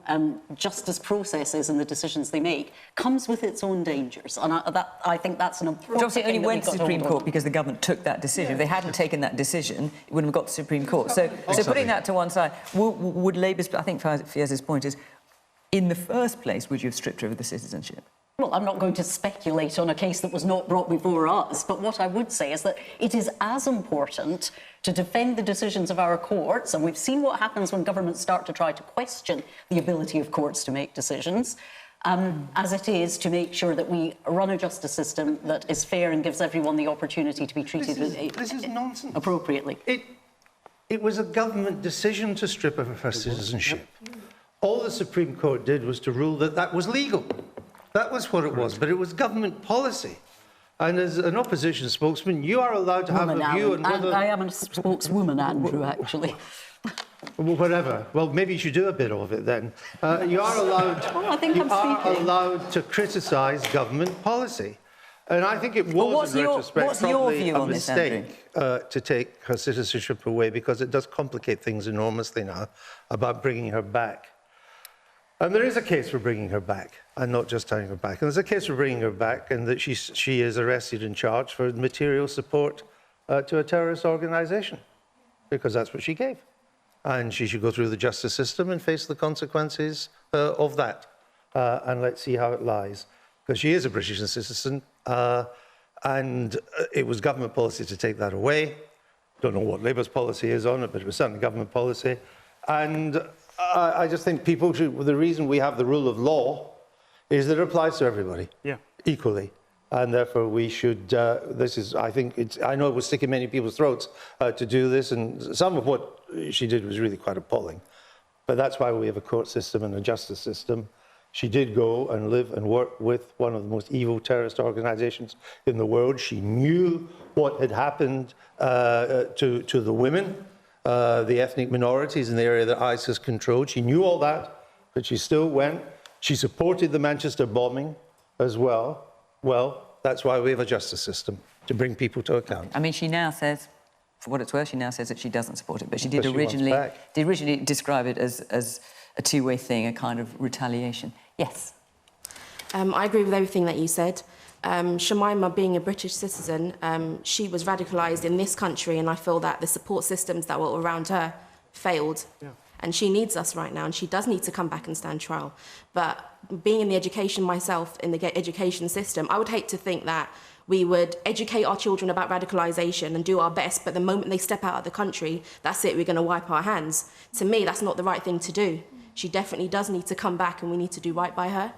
justice processes and the decisions they make comes with its own dangers. And I think that's an important Obviously, it only went to the Supreme Court because the government took that decision. If they hadn't taken that decision, it wouldn't have got to the Supreme Court. So putting that to one side, would Labour's... I think Fiaz's point is, in the first place, would you have stripped her of the citizenship? Well, I'm not going to speculate on a case that was not brought before us, but what I would say is that it is as important to defend the decisions of our courts, and we've seen what happens when governments start to try to question the ability of courts to make decisions, as it is to make sure that we run a justice system that is fair and gives everyone the opportunity to be treated this is nonsense. Appropriately. It was a government decision to strip her of her citizenship. All the Supreme Court did was to rule that that was legal. That was what it was, but it was government policy. And as an opposition spokesman, you are allowed to have a view on whether... I am a spokeswoman, Andrew, actually. Whatever. Well, maybe you should do a bit of it then. You are allowed... allowed to criticise government policy. And I think it was, in retrospect, probably a mistake to take her citizenship away, because it does complicate things enormously now about bringing her back. And there is a case for bringing her back, and not just taking her back. And there's a case for bringing her back, and that she is arrested and charged for material support to a terrorist organisation, because that's what she gave. And she should go through the justice system and face the consequences of that. And let's see how it lies. Because she is a British citizen, and it was government policy to take that away. Don't know what Labour's policy is on it, but it was certainly government policy. And I just think people should... The reason we have the rule of law is that it applies to everybody equally. And therefore we should... I know it was sticking many people's throats to do this, and some of what she did was really quite appalling. But that's why we have a court system and a justice system. She did go and live and work with one of the most evil terrorist organisations in the world. She knew what had happened to the women, the ethnic minorities in the area that ISIS controlled. She knew all that, but she still went. She supported the Manchester bombing as well. Well, that's why we have a justice system, to bring people to account. I mean, she now says, for what it's worth, she now says that she doesn't support it, but she did originally describe it as a two-way thing, a kind of retaliation. Yes. I agree with everything that you said. Shamima, being a British citizen, she was radicalised in this country, and I feel that the support systems that were around her failed. Yeah. And she needs us right now, and she does need to come back and stand trial. But being in the education myself, in the education system, I would hate to think that we would educate our children about radicalisation and do our best, but the moment they step out of the country, that's it, we're going to wipe our hands. To me, that's not the right thing to do. She definitely does need to come back, and we need to do right by her.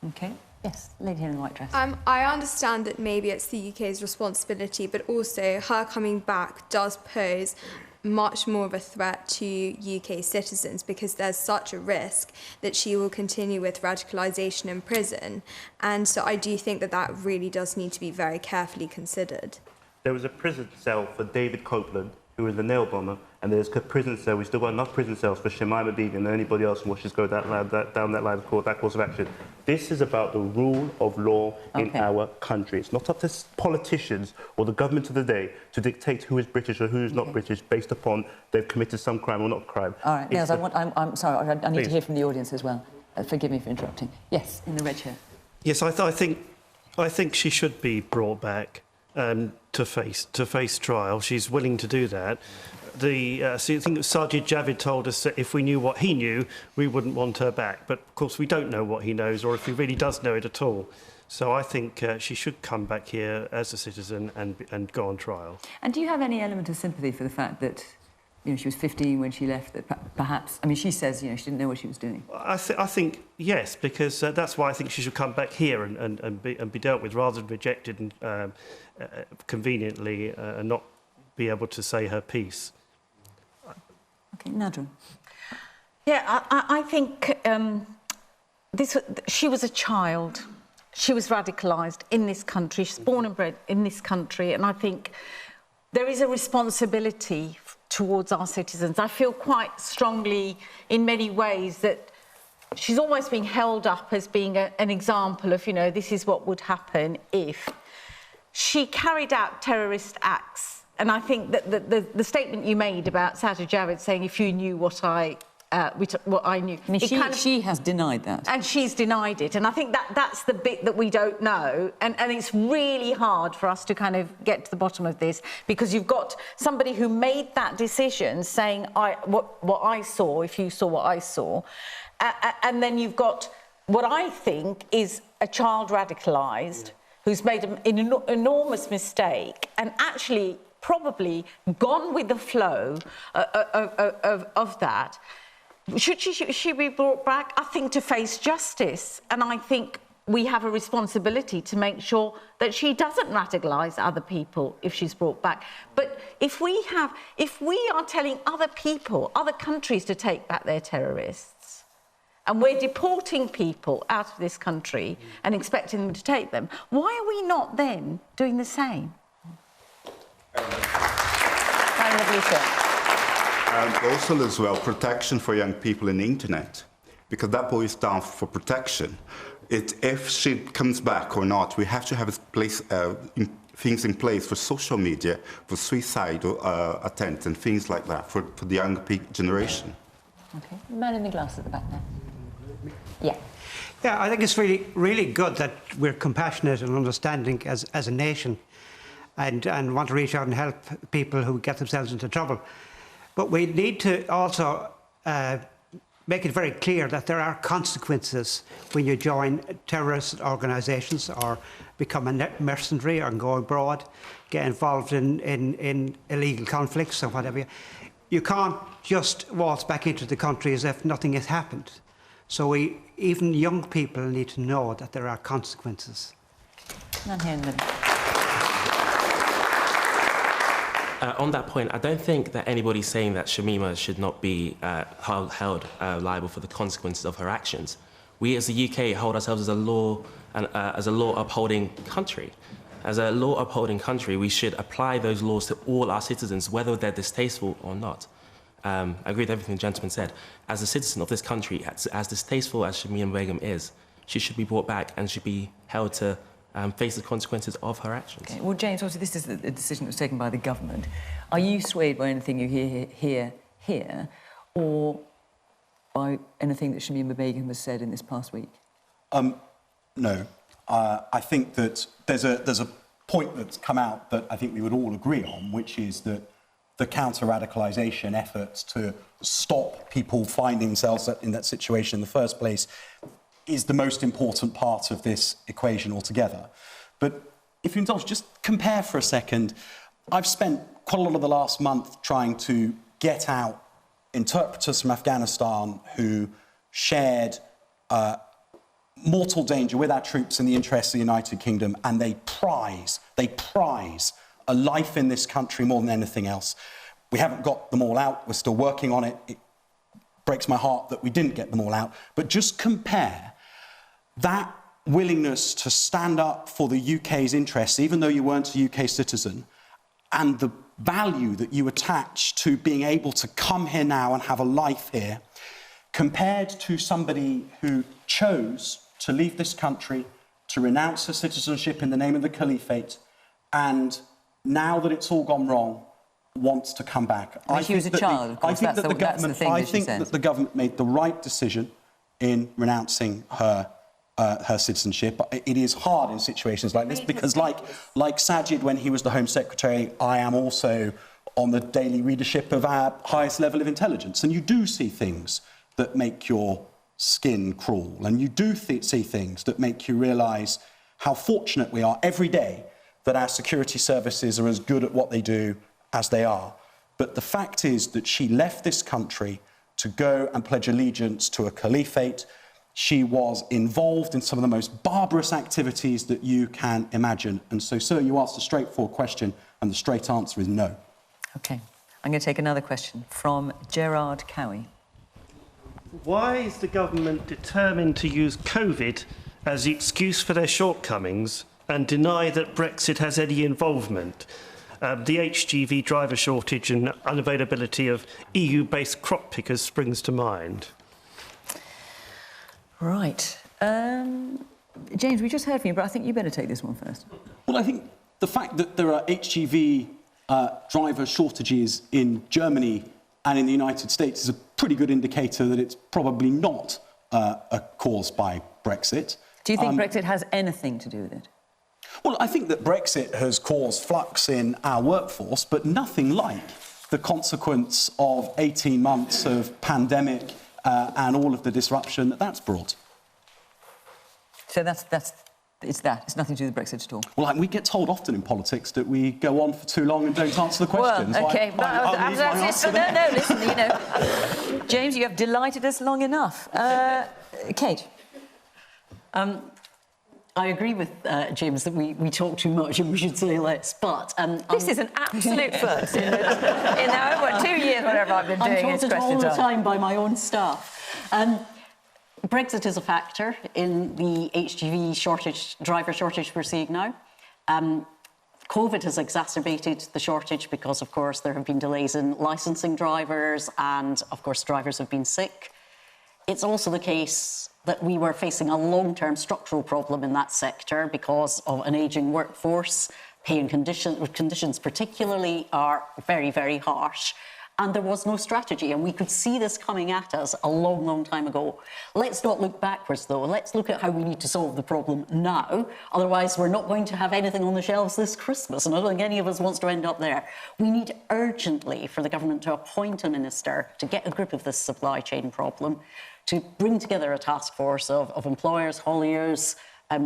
OK. Yes, lady here in the white dress. I understand that maybe it's the UK's responsibility, but also her coming back does pose much more of a threat to UK citizens, because there's such a risk that she will continue with radicalisation in prison. And so I do think that that really does need to be very carefully considered. There was a prison cell for David Copeland, who was the nail bomber, and there's a prison cell. We still got enough prison cells for Shamima Begum and anybody else who wants to go down that line of court, that course of action. This is about the rule of law in our country. It's not up to politicians or the government of the day to dictate who is British or who is not British based upon they've committed some crime or not crime. All right, Nels, I'm sorry, I need to hear from the audience as well. Forgive me for interrupting. Yes, in the red chair. Yes, I think she should be brought back to face trial. She's willing to do that. So I think Sajid Javid told us that if we knew what he knew, we wouldn't want her back. But of course, we don't know what he knows, or if he really does know it at all. So I think she should come back here as a citizen and go on trial. And do you have any element of sympathy for the fact that, you know, she was 15 when she left? That perhaps, I mean, she says, you know, she didn't know what she was doing. I think yes, because that's why I think she should come back here and be dealt with rather than rejected and conveniently and not be able to say her piece. Okay, Nadra. Yeah, I think she was a child. She was radicalised in this country. She's born and bred in this country, and I think there is a responsibility towards our citizens. I feel quite strongly in many ways that she's almost being held up as being an example of, you know, this is what would happen if she carried out terrorist acts. And I think that the statement you made about Sajid Javid saying, if you knew what I knew. I mean, she has denied that. And she's denied it. And I think that's the bit that we don't know. And it's really hard for us to kind of get to the bottom of this, because you've got somebody who made that decision saying, what I saw, if you saw what I saw. And then you've got what I think is a child radicalised who's made an enormous mistake and actually probably gone with the flow of that. Should she be brought back? I think to face justice. And I think we have a responsibility to make sure that she doesn't radicalise other people if she's brought back. But if we are telling other people, other countries to take back their terrorists, and we're deporting people out of this country and expecting them to take them, why are we not then doing the same? Also, as well, protection for young people in the internet, because that boils down for protection. If she comes back or not, we have to have things in place for social media, for suicidal attempts and things like that for the young generation. Okay, man in the glass at the back there. Yeah. Yeah, I think it's really, really good that we're compassionate and understanding as a nation, and want to reach out and help people who get themselves into trouble. But we need to also make it very clear that there are consequences when you join terrorist organisations or become a mercenary or go abroad, get involved in illegal conflicts or whatever. You can't just waltz back into the country as if nothing has happened. So even young people need to know that there are consequences. None here in the middle. On that point, I don't think that anybody's saying that Shamima should not be held liable for the consequences of her actions. We, as the UK, hold ourselves as a law-upholding country. As a law-upholding country, we should apply those laws to all our citizens, whether they're distasteful or not. I agree with everything the gentleman said. As a citizen of this country, as distasteful as Shamima Begum is, she should be brought back and should be held to face the consequences of her actions. Okay. Well, James, obviously this is a decision that was taken by the government. Are you swayed by anything you hear here, or by anything that Shamima Begum has said in this past week? No. I think that there's a point that's come out that I think we would all agree on, which is that the counter-radicalisation efforts to stop people finding themselves in that situation in the first place is the most important part of this equation altogether. But if you indulge, just compare for a second. I've spent quite a lot of the last month trying to get out interpreters from Afghanistan who shared mortal danger with our troops in the interests of the United Kingdom, and they prize a life in this country more than anything else. We haven't got them all out. We're still working on it. It breaks my heart that we didn't get them all out. But just compare that willingness to stand up for the UK's interests, even though you weren't a UK citizen, and the value that you attach to being able to come here now and have a life here, compared to somebody who chose to leave this country, to renounce her citizenship in the name of the caliphate, and now that it's all gone wrong, wants to come back. When she was a child, of course, I think that the government made the right decision in renouncing her citizenship. It is hard in situations like this because, like Sajid when he was the Home Secretary, I am also on the daily readership of our highest level of intelligence, and you do see things that make your skin crawl, and you do see things that make you realise how fortunate we are every day that our security services are as good at what they do as they are. But the fact is that she left this country to go and pledge allegiance to a caliphate. She was involved in some of the most barbarous activities that you can imagine. And so, sir, you asked a straightforward question, and the straight answer is no. OK. I'm going to take another question from Gerard Cowie. Why is the government determined to use COVID as the excuse for their shortcomings and deny that Brexit has any involvement? The HGV driver shortage and unavailability of EU-based crop pickers springs to mind. Right. James, we just heard from you, but I think you better take this one first. Well, I think the fact that there are HGV driver shortages in Germany and in the United States is a pretty good indicator that it's probably not caused by Brexit. Do you think Brexit has anything to do with it? Well, I think that Brexit has caused flux in our workforce, but nothing like the consequence of 18 months of pandemic and all of the disruption that that's brought. So it's nothing to do with Brexit at all? Well, we get told often in politics that we go on for too long and don't answer the questions. Well, OK, no, listen, you know. James, you have delighted us long enough. Kate? I agree with James that we talk too much and we should say less, but... this is an absolute first in our 2 years, whatever I've been doing. I'm told all the time by my own staff. Brexit is a factor in the HGV driver shortage we're seeing now. COVID has exacerbated the shortage because, of course, there have been delays in licensing drivers and, of course, drivers have been sick. It's also the case that we were facing a long-term structural problem in that sector because of an ageing workforce. Pay and conditions particularly are very, very harsh. And there was no strategy, and we could see this coming at us a long, long time ago. Let's not look backwards, though. Let's look at how we need to solve the problem now. Otherwise, we're not going to have anything on the shelves this Christmas, and I don't think any of us wants to end up there. We need urgently for the government to appoint a minister to get a grip of this supply chain problem, to bring together a task force of employers, hauliers,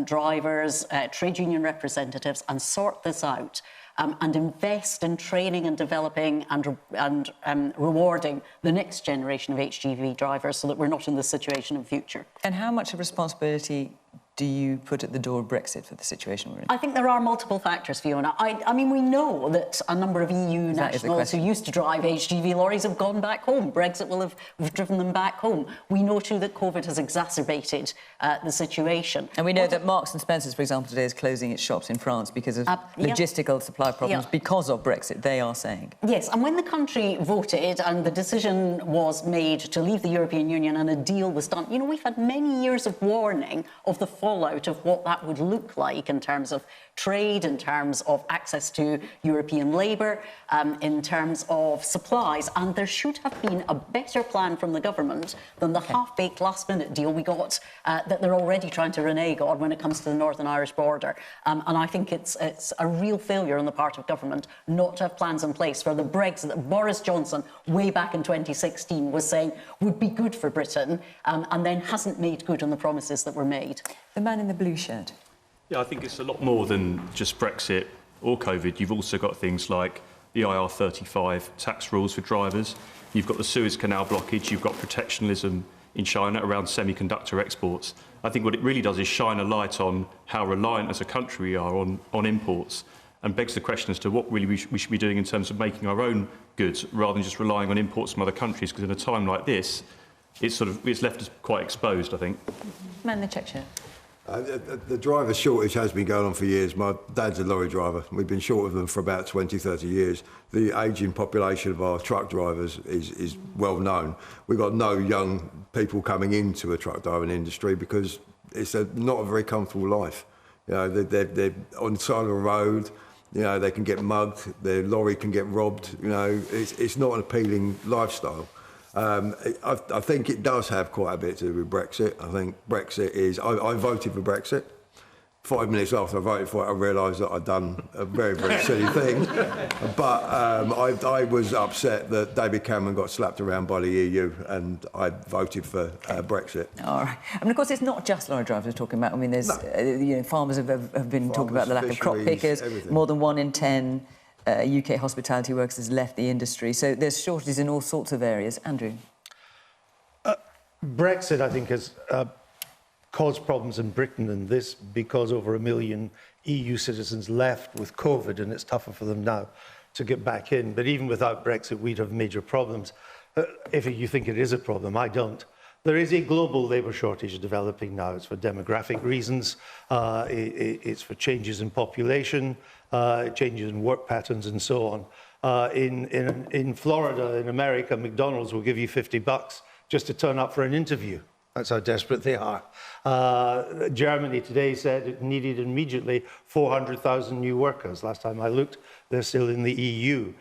drivers, trade union representatives, and sort this out. And invest in training and developing and rewarding the next generation of HGV drivers so that we're not in this situation in future. And how much of responsibility do you put at the door of Brexit for the situation we're in? I think there are multiple factors, Fiona. I mean, we know that a number of EU nationals who used to drive HGV lorries have gone back home. Brexit will have driven them back home. We know, too, that COVID has exacerbated the situation. And we know that Marks and Spencer's, for example, today is closing its shops in France because of logistical supply problems because of Brexit, they are saying. Yes, and when the country voted and the decision was made to leave the European Union and a deal was done, you know, we've had many years of warning of the fallout of what that would look like in terms of trade, in terms of access to European labour, in terms of supplies. And there should have been a better plan from the government than the half-baked last-minute deal we got that they're already trying to renege on when it comes to the Northern Irish border. And I think it's a real failure on the part of government not to have plans in place for the Brexit that Boris Johnson, way back in 2016, was saying would be good for Britain and then hasn't made good on the promises that were made. The man in the blue shirt. Yeah, I think it's a lot more than just Brexit or COVID. You've also got things like the IR35 tax rules for drivers. You've got the Suez Canal blockage. You've got protectionism in China around semiconductor exports. I think what it really does is shine a light on how reliant as a country we are on imports and begs the question as to what really we should be doing in terms of making our own goods rather than just relying on imports from other countries, because in a time like this, it's left us quite exposed, I think. Man in the check shirt. The driver shortage has been going on for years. My dad's a lorry driver. We've been short of them for about 20, 30 years. The ageing population of our truck drivers is well known. We've got no young people coming into a truck driving industry because it's not a very comfortable life. You know, they're on the side of the road. You know, they can get mugged. Their lorry can get robbed. You know, it's not an appealing lifestyle. I think it does have quite a bit to do with Brexit. I think Brexit is... I voted for Brexit. 5 minutes after I voted for it, I realised that I'd done a very, very silly thing. But I was upset that David Cameron got slapped around by the EU, and I voted for Brexit. All right. I mean, of course, it's not just lorry drivers we're talking about. I mean, there's you know, farmers have been talking about the lack of crop pickers. Everything. More than 1 in 10 UK hospitality workers has left the industry. So there's shortages in all sorts of areas. Andrew? Brexit, I think, has caused problems in Britain, and this because over 1 million EU citizens left with COVID, and it's tougher for them now to get back in. But even without Brexit, we'd have major problems. If you think it is a problem, I don't. There is a global labour shortage developing now. It's for demographic reasons. It's for changes in population, changes in work patterns, and so on. In Florida, in America, McDonald's will give you $50 just to turn up for an interview. That's how desperate they are. Germany today said it needed immediately 400,000 new workers. Last time I looked, they're still in the EU.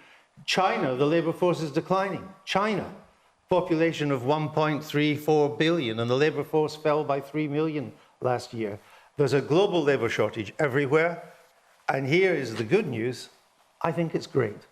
China, the labour force is declining. China, population of 1.34 billion, and the labour force fell by 3 million last year. There's a global labour shortage everywhere. And here is the good news. I think it's great.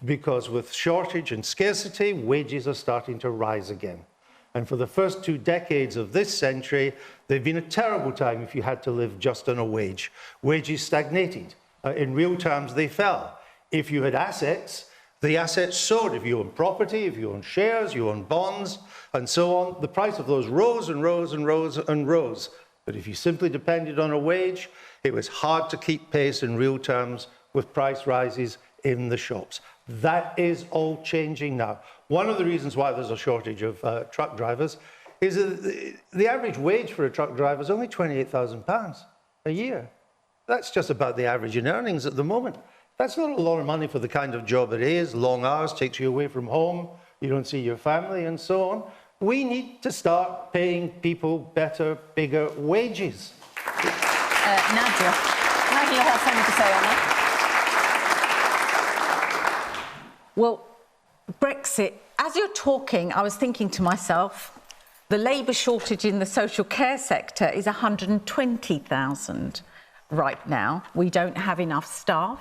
Because with shortage and scarcity, wages are starting to rise again. And for the first 2 decades of this century, they've been a terrible time if you had to live just on a wage. Wages stagnated. In real terms, they fell. If you had assets, the assets soared. If you own property, if you own shares, you own bonds, and so on, the price of those rose and rose and rose and rose. But if you simply depended on a wage, it was hard to keep pace in real terms with price rises in the shops. That is all changing now. One of the reasons why there's a shortage of truck drivers is that the average wage for a truck driver is only £28,000 a year. That's just about the average in earnings at the moment. That's not a lot of money for the kind of job it is. Long hours, takes you away from home, you don't see your family and so on. We need to start paying people better, bigger wages. Nadra, how do you have something to say on that? Well, Brexit, as you're talking, I was thinking to myself, the labour shortage in the social care sector is 120,000 right now. We don't have enough staff.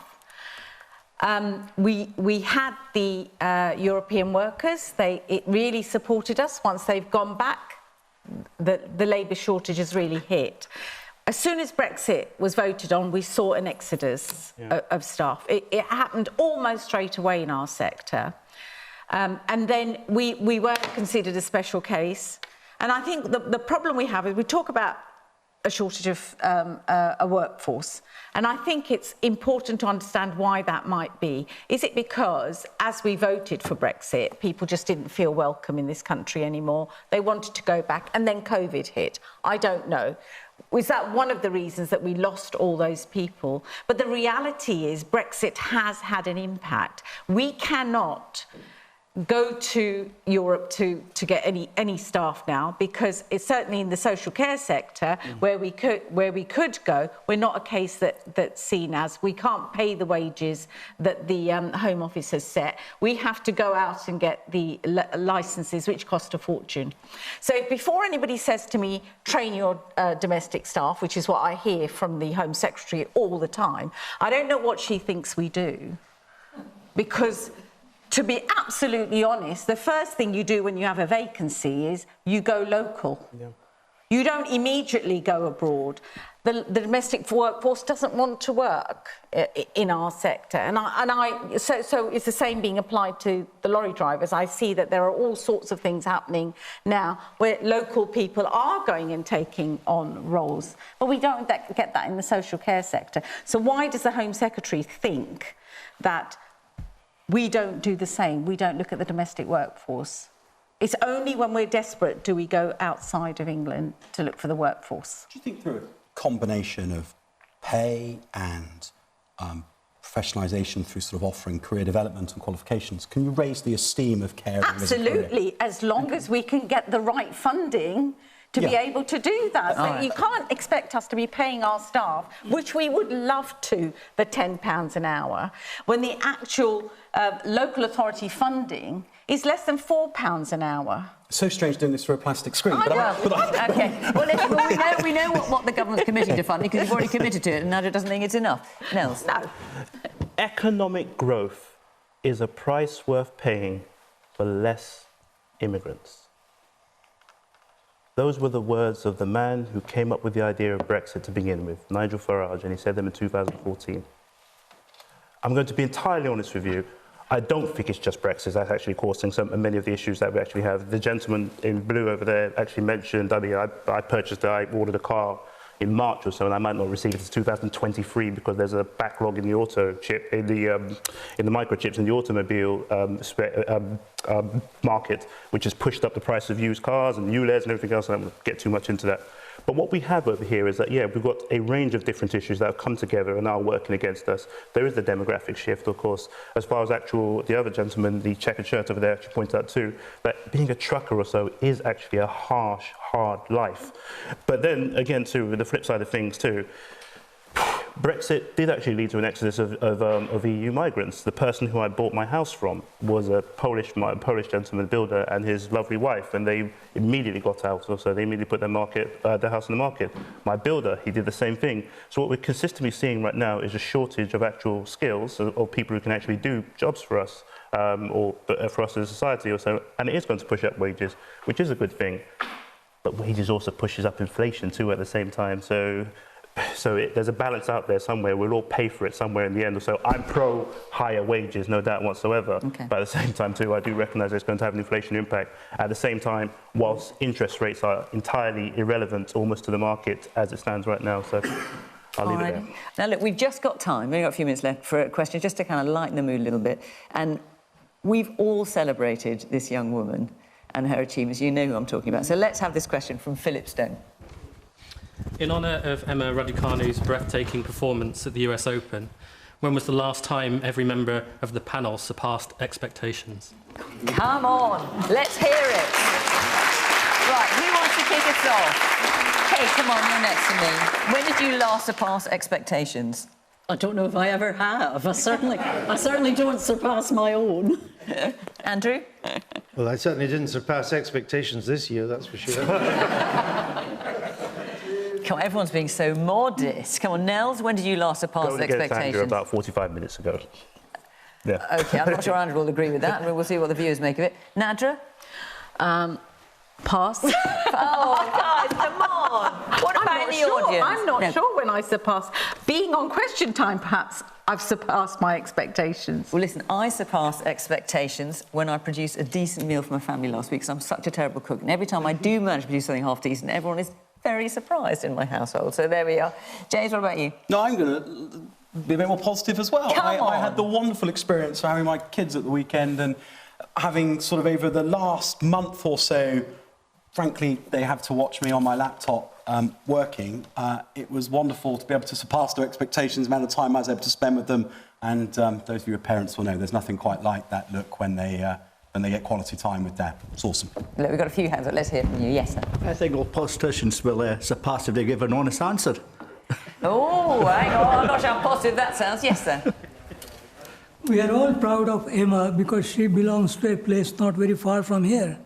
We had the European workers. It really supported us. Once they've gone back, the labour shortage has really hit. As soon as Brexit was voted on, we saw an exodus of staff. It happened almost straight away in our sector. And then we were considered a special case. And I think the problem we have is we talk about a shortage of a workforce. And I think it's important to understand why that might be. Is it because, as we voted for Brexit, people just didn't feel welcome in this country anymore? They wanted to go back, and then COVID hit. I don't know. Was that one of the reasons that we lost all those people? But the reality is Brexit has had an impact. We cannot go to Europe to get any staff now, because it's certainly in the social care sector where we could go. We're not a case that's seen as we can't pay the wages that the Home Office has set. We have to go out and get the licenses, which cost a fortune. So before anybody says to me, train your domestic staff, which is what I hear from the Home Secretary all the time, I don't know what she thinks we do, because to be absolutely honest, the first thing you do when you have a vacancy is you go local. Yeah. You don't immediately go abroad. The domestic workforce doesn't want to work in our sector. So it's the same being applied to the lorry drivers. I see that there are all sorts of things happening now where local people are going and taking on roles. But we don't get that in the social care sector. So why does the Home Secretary think that we don't do the same? We don't look at the domestic workforce. It's only when we're desperate do we go outside of England to look for the workforce. Do you think through a combination of pay and professionalisation through sort of offering career development and qualifications, can you raise the esteem of care? Absolutely, as long as we can get the right funding to be able to do that. So you can't expect us to be paying our staff, which we would love to, the £10 an hour, when the actual local authority funding is less than £4 an hour. So strange doing this for a plastic screen. Okay. Well, we know what the government's committing to funding, because you've already committed to it, and Nadra doesn't think it's enough. Nels? No. Economic growth is a price worth paying for less immigrants. Those were the words of the man who came up with the idea of Brexit to begin with, Nigel Farage, and he said them in 2014. I'm going to be entirely honest with you. I don't think it's just Brexit that's actually causing many of the issues that we actually have. The gentleman in blue over there actually mentioned, I ordered a car in March or so, and I might not receive it until 2023 because there's a backlog in the auto chip, in the microchips in the automobile market, which has pushed up the price of used cars and ULEZ and everything else. I won't get too much into that. But what we have over here is that, yeah, we've got a range of different issues that have come together and are working against us. There is the demographic shift, of course. As far as the other gentleman, the checkered shirt over there, actually pointed out too, that being a trucker or so is actually a harsh, hard life. But then, again, too, the flip side of things too, Brexit did actually lead to an exodus of EU migrants. The person who I bought my house from was a Polish gentleman builder and his lovely wife, and they immediately got out. So they immediately put their house in the market. My builder, he did the same thing. So what we're consistently seeing right now is a shortage of actual skills of people who can actually do jobs for us, or for us as a society or so. And it is going to push up wages, which is a good thing. But wages also pushes up inflation too at the same time. So there's a balance out there somewhere. We'll all pay for it somewhere in the end. So I'm pro higher wages, no doubt whatsoever. Okay. But at the same time, too, I do recognise it's going to have an inflation impact. At the same time, whilst interest rates are entirely irrelevant almost to the market as it stands right now. So I'll leave it there. Now, look, we've just got time. We've only got a few minutes left for a question, just to kind of lighten the mood a little bit. And we've all celebrated this young woman and her achievements. You know who I'm talking about. So let's have this question from Philip Stone. In honour of Emma Raducanu's breathtaking performance at the US Open, when was the last time every member of the panel surpassed expectations? Come on, let's hear it. Right, who wants to kick us off? Kate, come on, you're next to me. When did you last surpass expectations? I don't know if I ever have. I certainly don't surpass my own. Andrew? Well, I certainly didn't surpass expectations this year, that's for sure. Come on, everyone's being so modest. Come on, Nels, when did you last surpass expectations? Andrew about 45 minutes ago. Yeah. OK, I'm not sure Andrew will agree with that. We'll see what the viewers make of it. Nadra? Pass. Oh, guys, come on. What about in the audience? I'm not sure when I surpassed. Being on Question Time, perhaps, I've surpassed my expectations. Well, listen, I surpassed expectations when I produced a decent meal for my family last week, because I'm such a terrible cook. And every time I do manage to produce something half decent, everyone is very surprised in my household. So there we are. James, what about you? No, I'm going to be a bit more positive as well. I had the wonderful experience of having my kids at the weekend and having sort of over the last month or so, frankly, they have to watch me on my laptop working. It was wonderful to be able to surpass their expectations, the amount of time I was able to spend with them. And those of you who are parents will know there's nothing quite like that look when they get quality time with Dad. It's awesome. Look, we've got a few hands up. Let's hear from you. Yes, sir. I think all politicians will surpass if they give an honest answer. Oh, hang on. I'm not sure how positive that sounds. Yes, sir. We are all proud of Emma because she belongs to a place not very far from here.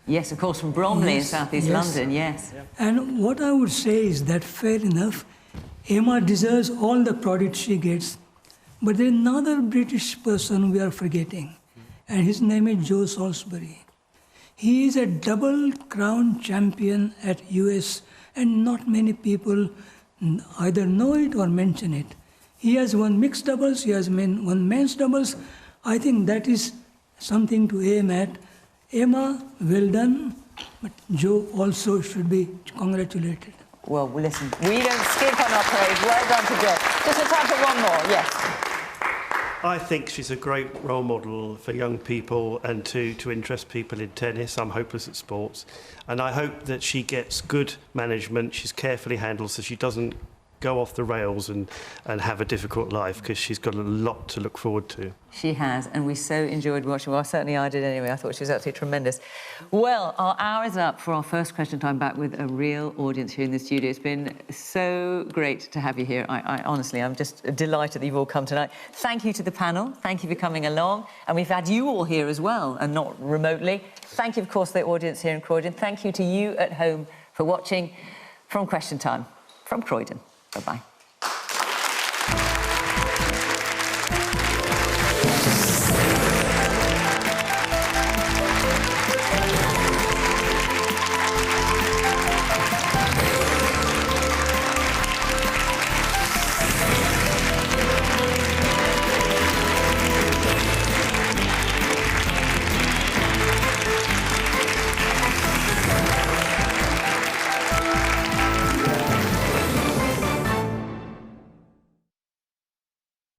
Yes, of course, from Bromley in South East London, yes. And what I would say is that, fair enough, Emma deserves all the credit she gets. But there's another British person we are forgetting, and his name is Joe Salisbury. He is a double crown champion at US, and not many people either know it or mention it. He has won mixed doubles, he has won men's doubles. I think that is something to aim at. Emma, well done, but Joe also should be congratulated. Well, listen, we don't skip on our parade. Well done to Joe. Just in time for one more, yes. I think she's a great role model for young people and to interest people in tennis. I'm hopeless at sports. And I hope that she gets good management, she's carefully handled so she doesn't go off the rails and have a difficult life, because she's got a lot to look forward to. She has, and we so enjoyed watching. Well, certainly I did anyway. I thought she was absolutely tremendous. Well, our hour is up for our first Question Time back with a real audience here in the studio. It's been so great to have you here. I honestly, I'm just delighted that you've all come tonight. Thank you to the panel. Thank you for coming along. And we've had you all here as well, and not remotely. Thank you, of course, to the audience here in Croydon. Thank you to you at home for watching from Question Time from Croydon. Bye-bye.